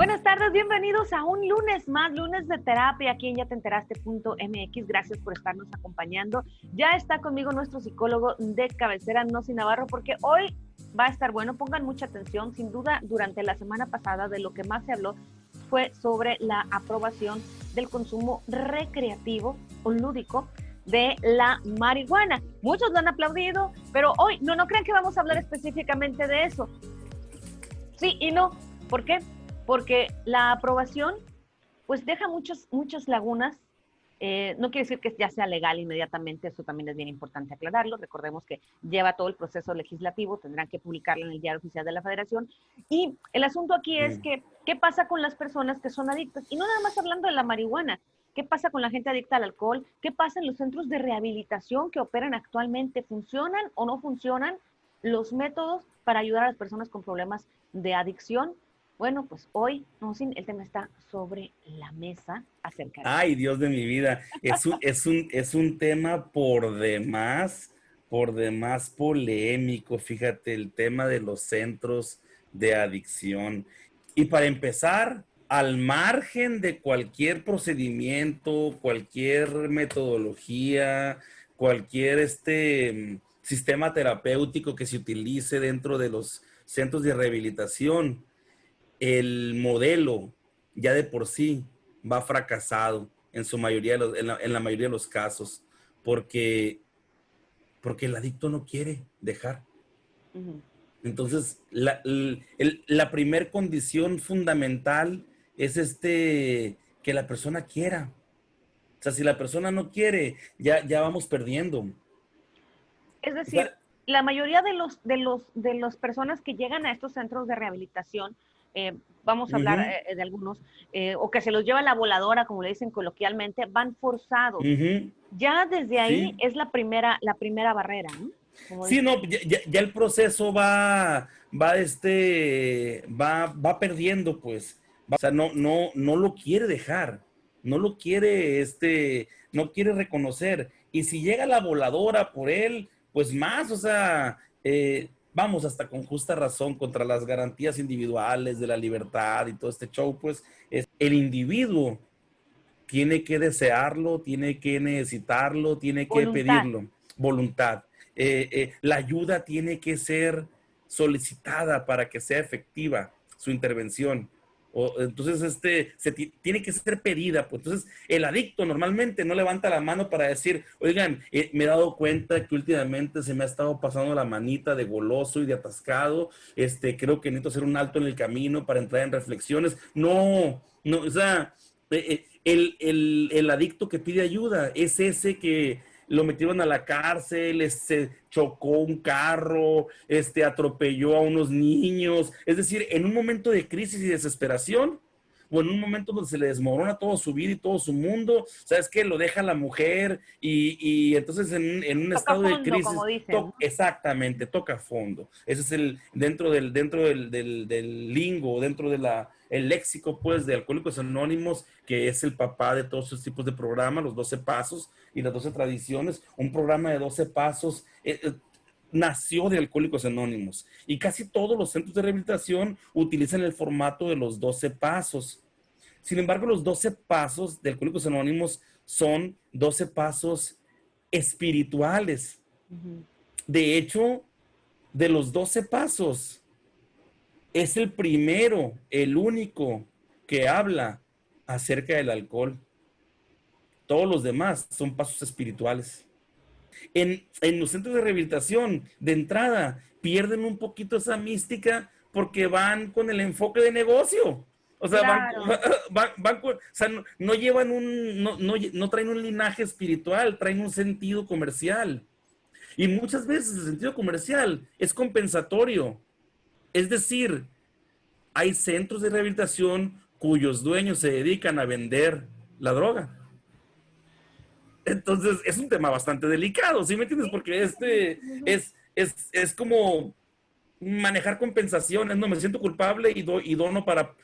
Buenas tardes, bienvenidos a un lunes más, lunes de terapia aquí en yatenteraste.mx. Gracias por estarnos acompañando. Ya está conmigo nuestro psicólogo de cabecera, Nosy Navarro, porque hoy va a estar bueno. Pongan mucha atención. Sin duda, durante la semana pasada de lo que más se habló fue sobre la aprobación del consumo recreativo o lúdico de la marihuana. Muchos lo han aplaudido, pero hoy no crean que vamos a hablar específicamente de eso. Sí y no. ¿Por qué? Porque la aprobación pues deja muchas lagunas. No quiere decir que ya sea legal inmediatamente, eso también es bien importante aclararlo. Recordemos que lleva todo el proceso legislativo, tendrán que publicarlo en el Diario Oficial de la Federación. Y el asunto aquí es que, ¿qué pasa con las personas que son adictas? Y no nada más hablando de la marihuana. ¿Qué pasa con la gente adicta al alcohol? ¿Qué pasa en los centros de rehabilitación que operan actualmente? ¿Funcionan o no funcionan los métodos para ayudar a las personas con problemas de adicción? Bueno, pues hoy, el tema está sobre la mesa acerca de eso. Ay, Dios de mi vida, es un tema por demás polémico, fíjate, el tema de los centros de adicción. Y para empezar, al margen de cualquier procedimiento, cualquier metodología, cualquier sistema terapéutico que se utilice dentro de los centros de rehabilitación, el modelo ya de por sí va fracasado en su mayoría, en la mayoría de los casos, porque, porque el adicto no quiere dejar. Entonces, la primer condición fundamental es que la persona quiera. O sea, si la persona no quiere, ya vamos perdiendo. Es O decir, sea, la mayoría de las personas que llegan a estos centros de rehabilitación, vamos a hablar de algunos, o que se los lleva la voladora, como le dicen coloquialmente, van forzados. Ya desde ahí sí. es la primera barrera, ¿no? Como Sí, dicen. no, ya el proceso va perdiendo, pues. O sea, no lo quiere dejar, no lo quiere, no quiere reconocer. Y si llega la voladora por él, pues más, o sea, vamos, hasta con justa razón, contra las garantías individuales de la libertad y todo este show, pues, el individuo tiene que desearlo, tiene que necesitarlo, tiene que Voluntad. pedirlo, voluntad. La ayuda tiene que ser solicitada para que sea efectiva su intervención. Entonces, tiene que ser pedida. Pues. Entonces, el adicto normalmente no levanta la mano para decir, oigan, me he dado cuenta que últimamente se me ha estado pasando la manita de goloso y de atascado. Creo que necesito hacer un alto en el camino para entrar en reflexiones. No, o sea, el adicto que pide ayuda es ese que lo metieron a la cárcel, se chocó un carro, atropelló a unos niños. Es decir, en un momento de crisis y desesperación, o en un momento donde se le desmorona todo su vida y todo su mundo, ¿sabes qué? Lo deja la mujer y entonces en un Toca estado de fondo, como crisis, dicen, ¿no? exactamente, toca fondo. Ese es dentro del lingo, dentro el léxico, pues, de Alcohólicos Anónimos, que es el papá de todos esos tipos de programas, los 12 pasos y las 12 tradiciones, un programa de 12 pasos, nació de Alcohólicos Anónimos y casi todos los centros de rehabilitación utilizan el formato de los 12 pasos. Sin embargo, los 12 pasos de Alcohólicos Anónimos son 12 pasos espirituales. De hecho, de los 12 pasos, es el primero, el único que habla acerca del alcohol. Todos los demás son pasos espirituales. En los centros de rehabilitación, de entrada, pierden un poquito esa mística porque van con el enfoque de negocio. O sea, Claro. o sea, no llevan no traen un linaje espiritual, traen un sentido comercial. Y muchas veces el sentido comercial es compensatorio. Es decir, hay centros de rehabilitación cuyos dueños se dedican a vender la droga. Entonces, es un tema bastante delicado, ¿sí me entiendes? Porque es como manejar compensaciones, no, me siento culpable y dono para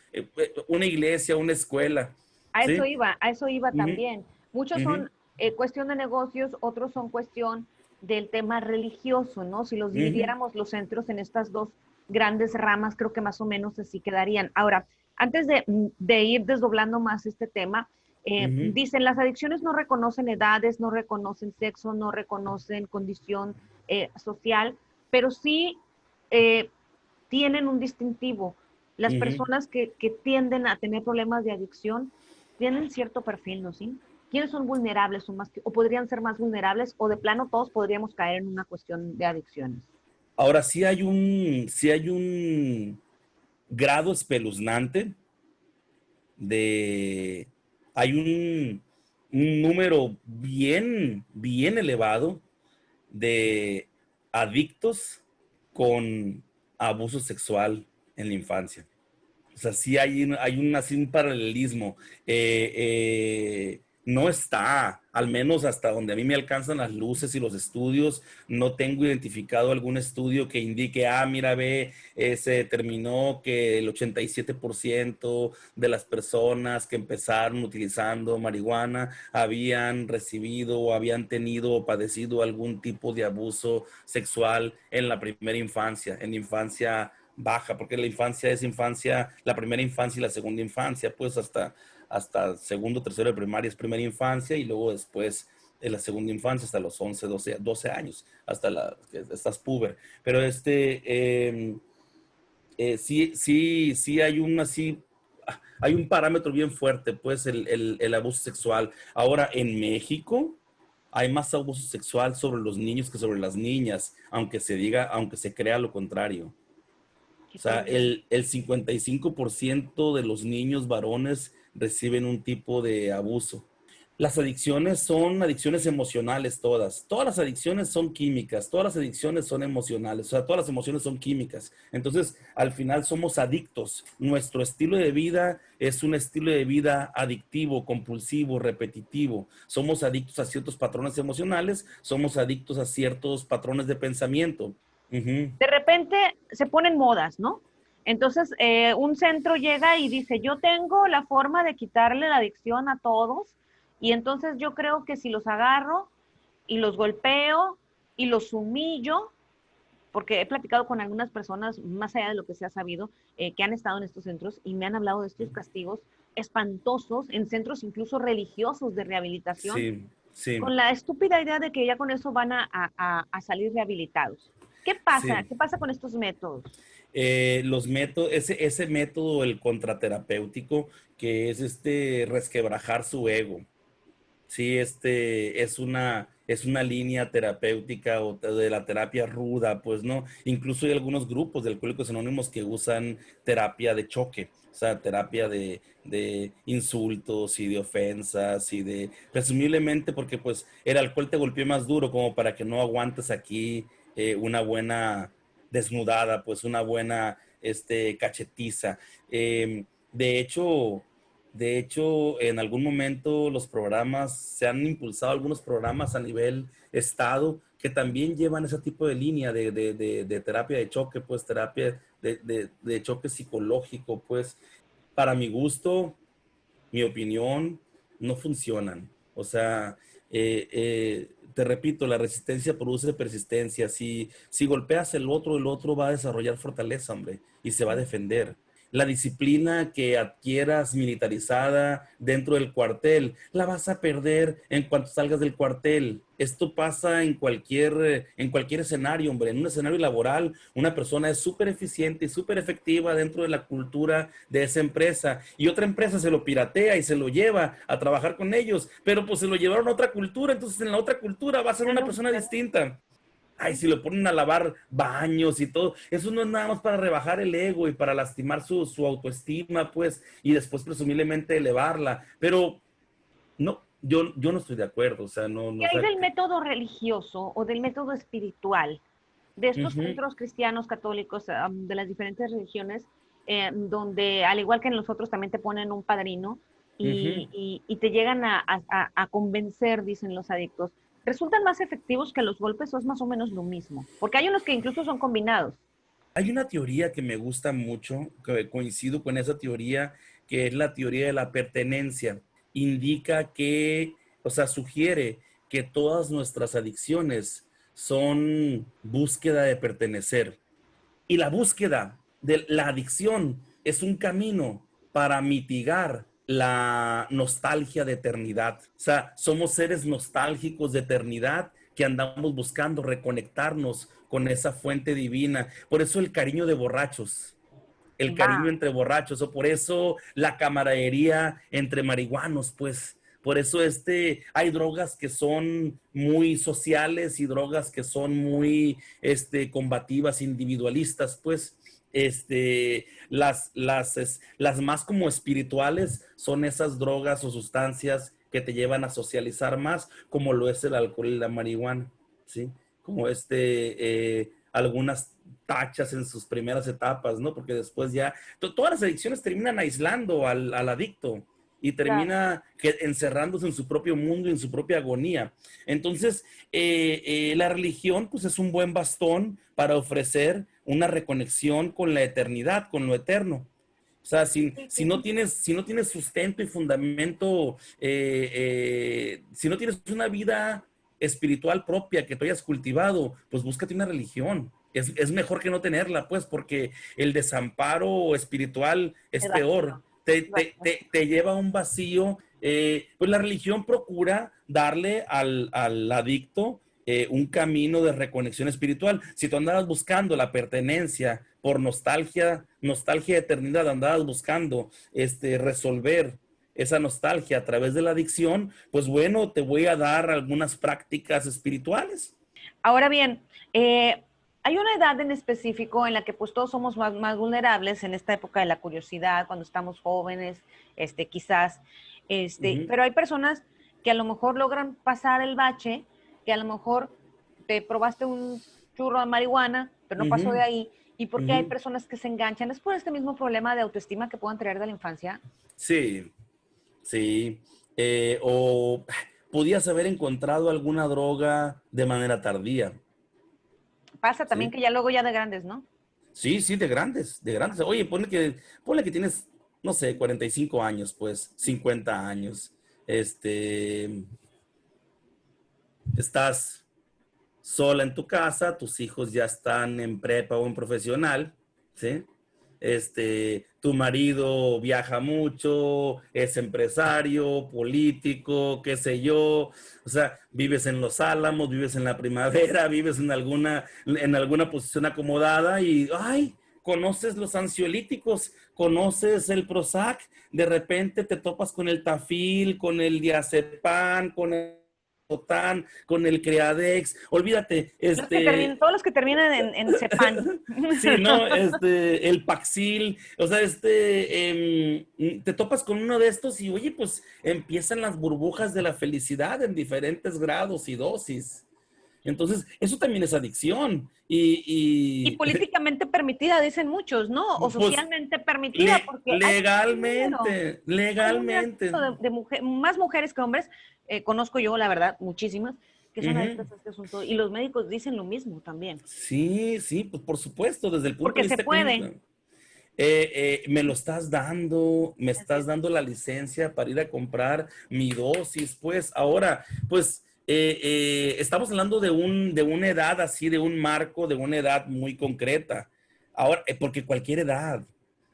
una iglesia, una escuela, ¿sí? A eso iba Uh -huh, también. Muchos uh -huh, son cuestión de negocios, otros son cuestión del tema religioso, ¿no? Si los uh -huh. dividiéramos los centros en estas dos grandes ramas, creo que más o menos así quedarían. Ahora, Antes de ir desdoblando más este tema, Ujú, dicen, las adicciones no reconocen edades, no reconocen sexo, no reconocen condición social, pero sí eh, tienen un distintivo. Las ujú. personas que tienden a tener problemas de adicción tienen cierto perfil, ¿no? ¿Sí? ¿Quiénes son vulnerables o, más o podrían ser más vulnerables o de plano todos podríamos caer en una cuestión de adicciones? Ahora sí hay un grado espeluznante de, hay un número bien elevado de adictos con abuso sexual en la infancia. O sea, sí así un paralelismo. No está, al menos hasta donde a mí me alcanzan las luces y los estudios, no tengo identificado algún estudio que indique, mira, ve, se determinó que el 87% de las personas que empezaron utilizando marihuana habían recibido o habían tenido o padecido algún tipo de abuso sexual en la primera infancia, en la infancia baja, porque la infancia es infancia, la primera infancia y la segunda infancia, pues hasta segundo, tercero de primaria es primera infancia y luego después en la segunda infancia hasta los 11 12 años, hasta que estás puber. Pero sí hay un parámetro bien fuerte, pues el abuso sexual. Ahora, en México hay más abuso sexual sobre los niños que sobre las niñas, aunque se crea lo contrario. Qué O sea, curioso. el 55% de los niños varones reciben un tipo de abuso. Las adicciones son adicciones emocionales todas. Todas las adicciones son químicas, todas las adicciones son emocionales, o sea, todas las emociones son químicas. Entonces, al final somos adictos. Nuestro estilo de vida es un estilo de vida adictivo, compulsivo, repetitivo. Somos adictos a ciertos patrones emocionales, somos adictos a ciertos patrones de pensamiento. Ujú. De repente se ponen modas, ¿no? Entonces, un centro llega y dice, yo tengo la forma de quitarle la adicción a todos, y entonces yo creo que si los agarro y los golpeo y los humillo, porque he platicado con algunas personas, más allá de lo que se ha sabido, que han estado en estos centros y me han hablado de estos castigos espantosos en centros incluso religiosos de rehabilitación, Sí, sí, con la estúpida idea de que ya con eso van a salir rehabilitados. ¿Qué pasa? sí. ¿Qué pasa con estos métodos? Los métodos, ese método, el contraterapéutico, que es resquebrajar su ego. Sí, es una línea terapéutica o de la terapia ruda, pues, ¿no? Incluso hay algunos grupos de Alcohólicos Anónimos que usan terapia de choque, o sea, terapia de insultos y de ofensas presumiblemente porque pues el alcohol te golpeó más duro como para que no aguantes aquí una buena desnudada, pues una buena, cachetiza. De hecho, en algún momento los programas, se han impulsado algunos programas a nivel estado que también llevan ese tipo de línea de terapia de choque, pues terapia de choque psicológico, pues para mi gusto, mi opinión, no funcionan. O sea, te repito, la resistencia produce persistencia. Si golpeas el otro va a desarrollar fortaleza, hombre, y se va a defender. La disciplina que adquieras militarizada dentro del cuartel, la vas a perder en cuanto salgas del cuartel. Esto pasa en cualquier escenario, hombre. En un escenario laboral, una persona es súper eficiente y súper efectiva dentro de la cultura de esa empresa y otra empresa se lo piratea y se lo lleva a trabajar con ellos, pero pues se lo llevaron a otra cultura, entonces en la otra cultura va a ser Ya una no, persona ya no. distinta. Ay, si lo ponen a lavar baños y todo, eso no es nada más para rebajar el ego y para lastimar su autoestima, pues, y después presumiblemente elevarla, pero no, yo no estoy de acuerdo, o sea, no, no, ¿Qué o hay sea, del método religioso o del método espiritual de estos ujú, centros cristianos, católicos, de las diferentes religiones, donde al igual que en los otros también te ponen un padrino ujú. y te llegan a convencer, dicen los adictos? ¿Resultan más efectivos que los golpes o es más o menos lo mismo? Porque hay unos que incluso son combinados. Hay una teoría que me gusta mucho, que coincido con esa teoría, que es la teoría de la pertenencia. Indica que, o sea, sugiere que todas nuestras adicciones son búsqueda de pertenecer. Y la búsqueda de la adicción es un camino para mitigar la nostalgia de eternidad. O sea, somos seres nostálgicos de eternidad que andamos buscando reconectarnos con esa fuente divina. Por eso el cariño de borrachos, el cariño Va. entre borrachos, o por eso la camaradería entre marihuanos, pues. Por eso hay drogas que son muy sociales y drogas que son muy combativas, individualistas, pues. Las más como espirituales son esas drogas o sustancias que te llevan a socializar más, como lo es el alcohol y la marihuana, ¿sí? Como algunas tachas en sus primeras etapas, ¿no? Porque después ya, todas las adicciones terminan aislando al adicto y Claro. termina encerrándose en su propio mundo y en su propia agonía. Entonces, la religión, pues es un buen bastón para ofrecer una reconexión con la eternidad, con lo eterno. O sea, Sí, si sí, no sí. tienes, si no tienes sustento y fundamento, si no tienes una vida espiritual propia que tú hayas cultivado, pues búscate una religión. Es mejor que no tenerla, pues, porque el desamparo espiritual es Es peor. vacío. Es vacío. Te lleva a un vacío. Pues la religión procura darle al adicto un camino de reconexión espiritual. Si tú andabas buscando la pertenencia por nostalgia de eternidad, andabas buscando resolver esa nostalgia a través de la adicción, pues bueno, te voy a dar algunas prácticas espirituales. Ahora bien, hay una edad en específico en la que pues todos somos más vulnerables en esta época de la curiosidad, cuando estamos jóvenes, quizás, Ujú, pero hay personas que a lo mejor logran pasar el bache, que a lo mejor te probaste un churro de marihuana, pero no pasó de ujú, ahí, y porque hay ujú. personas que se enganchan, es por este mismo problema de autoestima que puedan traer de la infancia. Sí, sí. O podías haber encontrado alguna droga de manera tardía, Pasa también ¿sí? que ya luego ya de grandes, ¿no? Sí, sí, de grandes, de grandes. Oye, ponle que tienes, no sé, 45 años, pues, 50 años. Este, estás sola en tu casa, tus hijos ya están en prepa o en profesional, ¿sí? Tu marido viaja mucho, es empresario, político, qué sé yo, o sea, vives en Los Álamos, vives en la primavera, vives en alguna posición acomodada y, ay, conoces los ansiolíticos, conoces el Prozac, de repente te topas con el Tafil, con el diazepam, con el Totan, con el Creadex, olvídate, Todos los que terminan en Cepan. sí, ¿no? El Paxil, o sea, te topas con uno de estos y, oye, pues empiezan las burbujas de la felicidad en diferentes grados y dosis. Entonces, eso también es adicción. Y políticamente permitida, dicen muchos, ¿no? O Pues, socialmente permitida, porque hay un número, legalmente, hay un gran legalmente. número más mujeres que hombres, conozco yo, la verdad, muchísimas, que son Ujú. adictas a este asunto. Y los médicos dicen lo mismo también, Sí, sí, pues por supuesto, desde el punto porque de se vista clínico. puede. Me lo estás dando, me Así estás es. dando la licencia para ir a comprar mi dosis, pues ahora, pues estamos hablando de una edad así, de un marco, de una edad muy concreta. Ahora, porque cualquier edad,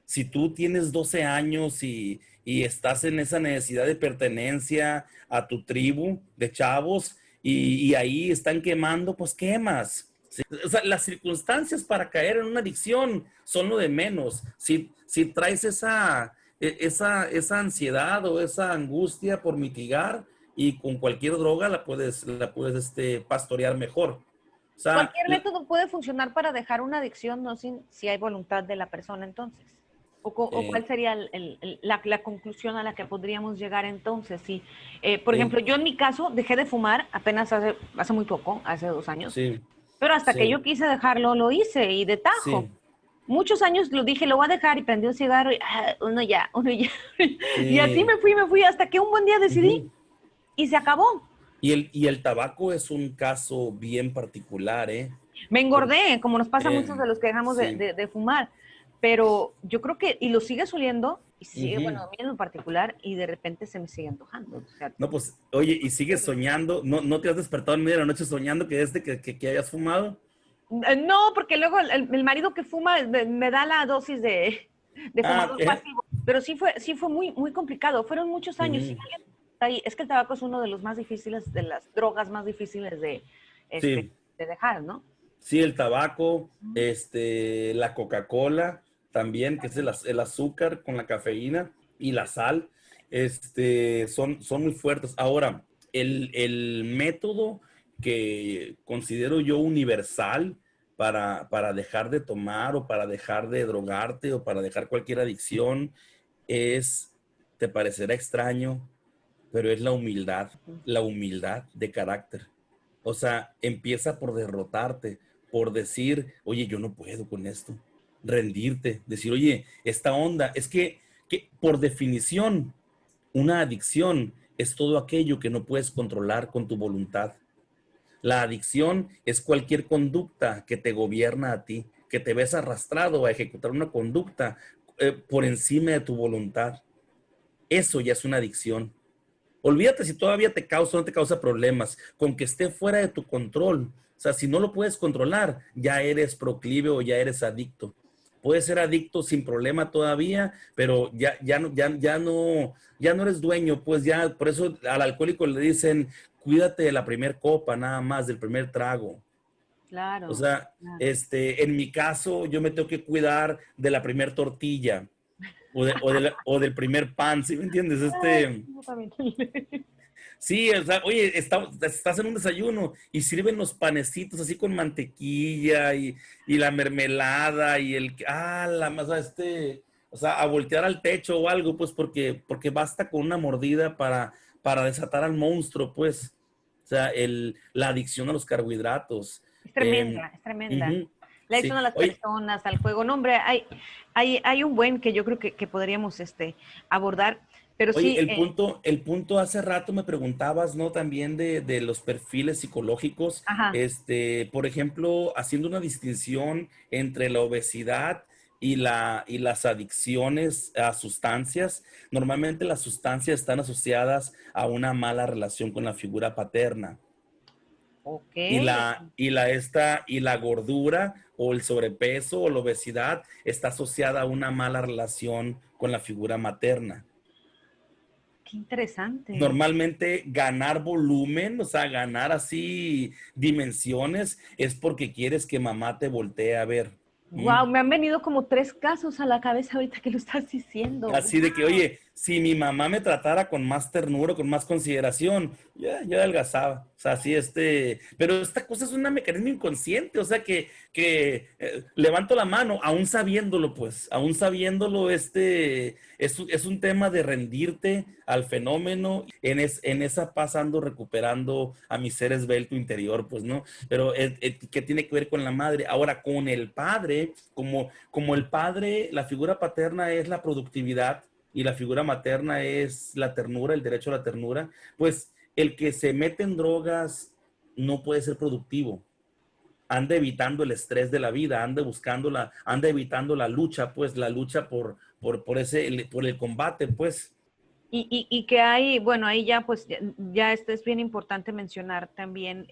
si tú tienes 12 años y estás en esa necesidad de pertenencia a tu tribu de chavos y ahí están quemando, pues quemas. O sea, las circunstancias para caer en una adicción son lo de menos. Si traes esa ansiedad o esa angustia por mitigar y con cualquier droga la puedes pastorear mejor. O sea, Cualquier método puede funcionar para dejar una adicción, no sin, si hay voluntad de la persona entonces. O eh, cuál sería la conclusión a la que podríamos llegar entonces. Sí. Por eh, ejemplo, yo en mi caso dejé de fumar apenas hace muy poco, hace 2 años, sí, pero hasta que sí, yo quise dejarlo, lo hice y de tajo. sí, Muchos años lo dije, lo voy a dejar y prendí un cigarro y uno ya. Y así sí. me fui hasta que un buen día decidí Ujú. y se acabó. Y el tabaco es un caso bien particular, ¿eh? Me Por- engordé, como nos pasa a muchos de los que dejamos de, sí. de fumar, pero yo creo que, y lo sigue oliendo, y sigue, bueno, Ujú. a mí en lo particular, y de repente se me sigue antojando. O sea, No, pues, oye, y sigues soñando, ¿no te has despertado en medio de la noche soñando que que hayas fumado? no, porque luego el marido que fuma me da la dosis de Ah, fumador pasivo. Pero sí fue muy, muy complicado. Fueron muchos años. Ujú. Es que el tabaco es uno de los más difíciles, de las drogas más difíciles este, Sí, de dejar, ¿no? sí, el tabaco, la Coca-Cola también, que es el azúcar con la cafeína y la sal, son muy fuertes. Ahora, el método que considero yo universal para dejar de tomar o para dejar de drogarte o para dejar cualquier adicción es, te parecerá extraño, pero es la humildad de carácter. O sea, empieza por derrotarte, por decir, oye, yo no puedo con esto, rendirte, decir, oye, esta onda, es que por definición, una adicción es todo aquello que no puedes controlar con tu voluntad. La adicción es cualquier conducta que te gobierna a ti, que te ves arrastrado a ejecutar una conducta por encima de tu voluntad. Eso ya es una adicción. Olvídate si todavía te causa o no te causa problemas, con que esté fuera de tu control. O sea, si no lo puedes controlar, ya eres proclive o ya eres adicto. Puedes ser adicto sin problema todavía, pero ya no eres dueño, pues ya, por eso al alcohólico le dicen, cuídate de la primer copa, nada más, del primer trago. O Claro, sea, claro. en mi caso, yo me tengo que cuidar de la primer tortilla o del primer pan, ¿sí me entiendes? Ay, yo también. Sí, o sea, oye, estás en un desayuno y sirven los panecitos así con mantequilla y la mermelada y la masa, o sea, a voltear al techo o algo, pues porque basta con una mordida para desatar al monstruo, pues. O sea, la adicción a los carbohidratos. Es Eh, tremenda, es tremenda. Ujú, La sí, adicción a las oye, personas, al juego. No, hombre, hay un buen que yo creo que podríamos abordar, pero Oye, sí, el punto hace rato me preguntabas, ¿no? También de los perfiles psicológicos, ajá, por ejemplo, haciendo una distinción entre la obesidad y las adicciones a sustancias. Normalmente las sustancias están asociadas a una mala relación con la figura paterna. ok. Y la gordura o el sobrepeso o la obesidad está asociada a una mala relación con la figura materna. Qué interesante. Normalmente ganar volumen, o sea, ganar así dimensiones, es porque quieres que mamá te voltee a ver. ¿Mm? Wow, me han venido como 3 casos a la cabeza ahorita que lo estás diciendo. Así de que, oye, si mi mamá me tratara con más ternura, con más consideración, ya adelgazaba. O sea, así pero esta cosa es un mecanismo inconsciente, o sea, que levanto la mano, aún sabiéndolo, pues, aún sabiéndolo, es un tema de rendirte al fenómeno. En esa pasando, recuperando a mi ser esbelto interior, pues, ¿no? Pero, ¿qué tiene que ver con la madre? Ahora, con el padre, como el padre, la figura paterna es la productividad y la figura materna es la ternura, el derecho a la ternura, pues el que se mete en drogas no puede ser productivo. Anda evitando el estrés de la vida, anda evitando la lucha, pues la lucha por el combate, pues. Y que hay, bueno, ahí ya pues ya esto es bien importante mencionar también,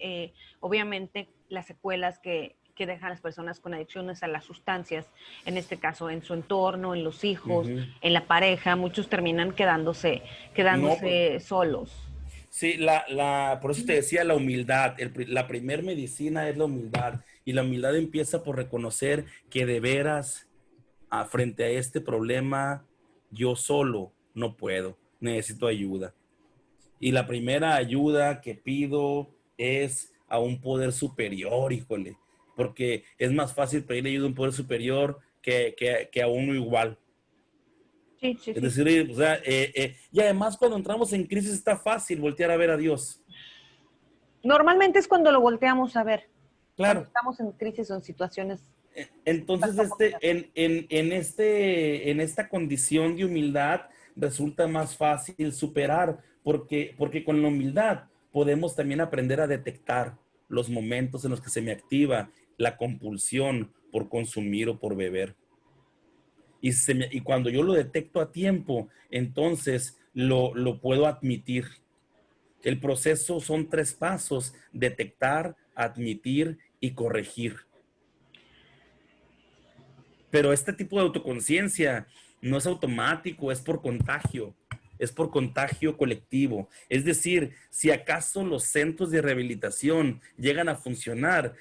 obviamente, las secuelas que dejan las personas con adicciones a las sustancias, en este caso en su entorno, en los hijos, Ujú. en la pareja, muchos terminan No, pues quedándose solos. sí, por eso te decía la humildad. La primer medicina es la humildad. Y la humildad empieza por reconocer que de veras, frente a este problema, yo solo no puedo. Necesito ayuda. Y la primera ayuda que pido es a un poder superior, híjole. Porque es más fácil pedir ayuda a un poder superior que a uno igual. Sí, sí, Es sí. decir, o sea, y además cuando entramos en crisis está fácil voltear a ver a Dios. Normalmente es cuando lo volteamos a ver, cuando Claro. estamos en crisis o en situaciones Entonces, complicadas. en esta condición de humildad resulta más fácil superar, porque con la humildad podemos también aprender a detectar los momentos en los que se me activa la compulsión por consumir o por beber. Y cuando yo lo detecto a tiempo, entonces lo puedo admitir. El proceso son 3 pasos: detectar, admitir y corregir. Pero este tipo de autoconciencia no es automático, es por contagio colectivo. Es decir, si acaso los centros de rehabilitación llegan a funcionar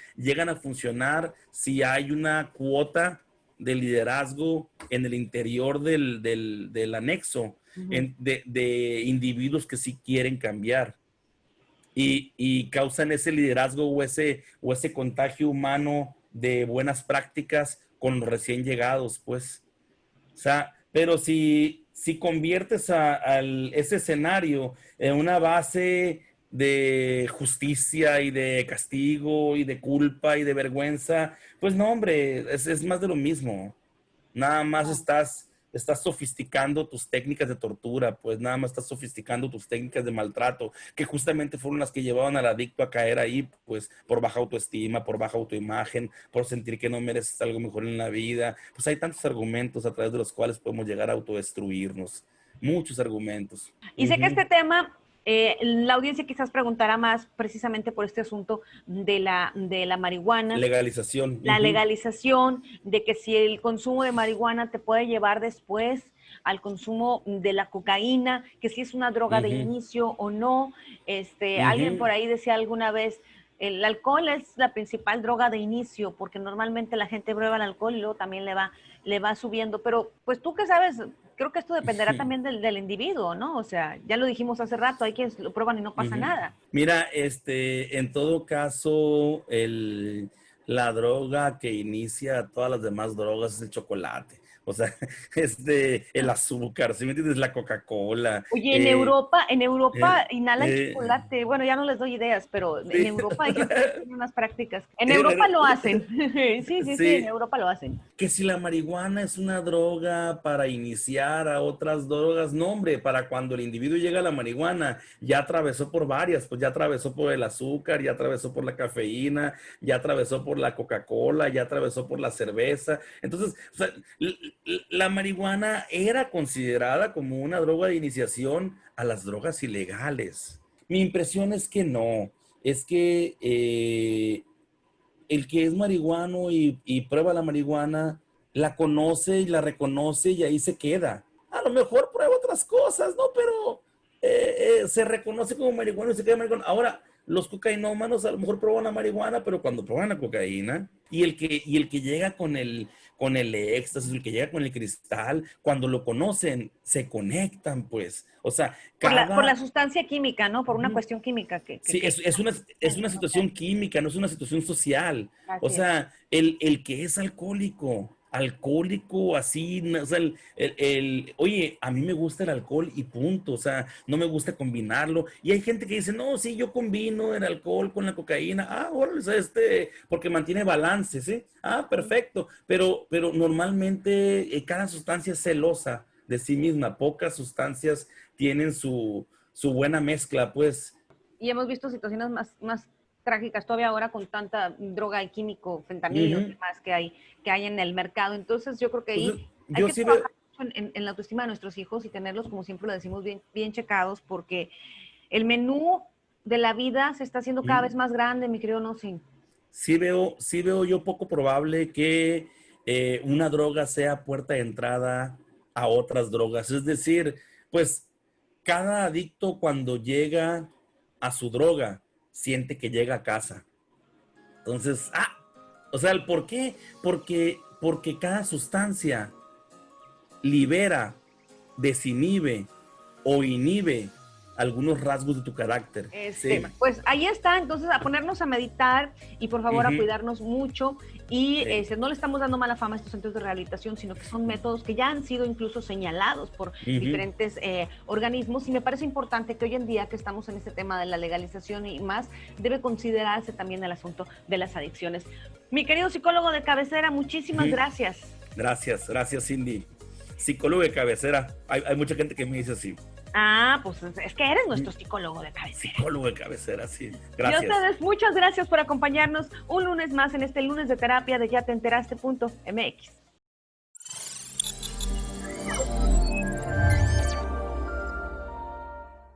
si hay una cuota de liderazgo en el interior del anexo, de individuos que sí quieren cambiar y causan ese liderazgo o ese contagio humano de buenas prácticas con los recién llegados, pues. O sea, pero si conviertes ese escenario en una base de justicia y de castigo y de culpa y de vergüenza, pues no, hombre, es más de lo mismo. Nada más estás sofisticando tus técnicas de tortura, pues nada más estás sofisticando tus técnicas de maltrato, que justamente fueron las que llevaban al adicto a caer ahí, pues por baja autoestima, por baja autoimagen, por sentir que no mereces algo mejor en la vida. Pues hay tantos argumentos a través de los cuales podemos llegar a autodestruirnos. Muchos argumentos. Y sé que este tema, la audiencia quizás preguntará más precisamente por este asunto de la marihuana. Legalización. La legalización, de que si el consumo de marihuana te puede llevar después al consumo de la cocaína, que si es una droga de inicio o no. Alguien por ahí decía alguna vez, el alcohol es la principal droga de inicio, porque normalmente la gente prueba el alcohol y luego también le va subiendo. Pero pues tú que sabes, creo que esto dependerá también del individuo, ¿no? O sea, ya lo dijimos hace rato, hay quienes lo prueban y no pasa nada. Mira, en todo caso, la droga que inicia todas las demás drogas es el chocolate. O sea, el azúcar, ¿sí me entiendes? La Coca-Cola. Oye, en Europa inhalan chocolate. Bueno, ya no les doy ideas, pero en Europa hay gente que tiene unas prácticas. En Europa lo hacen. Sí, en Europa lo hacen. Que si la marihuana es una droga para iniciar a otras drogas, no, hombre, para cuando el individuo llega a la marihuana, ya atravesó por varias, pues ya atravesó por el azúcar, ya atravesó por la cafeína, ya atravesó por la Coca-Cola, ya atravesó por la cerveza. Entonces, o sea, la marihuana era considerada como una droga de iniciación a las drogas ilegales. Mi impresión es que no, es que el que es marihuano y prueba la marihuana, la conoce y la reconoce y ahí se queda. A lo mejor prueba otras cosas, ¿no? Pero se reconoce como marihuano y se queda marihuano. Ahora, los cocainómanos a lo mejor prueban la marihuana, pero cuando prueban la cocaína y el que llega con el éxtasis, el que llega con el cristal, cuando lo conocen, se conectan, pues. O sea, por la sustancia química, ¿no? Por una cuestión química. Sí, es una situación química, no es una situación social. O sea, el que es alcohólico así, o sea, oye, a mí me gusta el alcohol y punto, o sea, no me gusta combinarlo. Y hay gente que dice, no, sí, yo combino el alcohol con la cocaína. Órale, porque mantiene balance, ¿sí? Perfecto. Pero normalmente cada sustancia es celosa de sí misma. Pocas sustancias tienen su buena mezcla, pues. Y hemos visto situaciones más trágicas todavía ahora con tanta droga y químico, fentanilo y demás que hay en el mercado. Entonces yo creo que ahí hay que trabajar mucho en la autoestima de nuestros hijos y tenerlos, como siempre lo decimos, bien checados, porque el menú de la vida se está haciendo cada vez más grande, mi querido Nossi. Sí veo yo poco probable que una droga sea puerta de entrada a otras drogas. Es decir, pues cada adicto cuando llega a su droga siente que llega a casa. Entonces, o sea, ¿el por qué? Porque cada sustancia libera, desinhibe o inhibe algunos rasgos de tu carácter. Sí. Pues ahí está, entonces a ponernos a meditar y por favor a cuidarnos mucho y no le estamos dando mala fama a estos centros de rehabilitación, sino que son métodos que ya han sido incluso señalados por diferentes organismos, y me parece importante que hoy en día que estamos en este tema de la legalización y más, debe considerarse también el asunto de las adicciones. Mi querido psicólogo de cabecera, muchísimas gracias. Gracias Cindy. Psicólogo de cabecera, hay mucha gente que me dice así. Pues es que eres nuestro psicólogo de cabecera. Psicólogo de cabecera, sí. Gracias. Y a ustedes, muchas gracias por acompañarnos un lunes más en este lunes de terapia de yatenteraste.mx.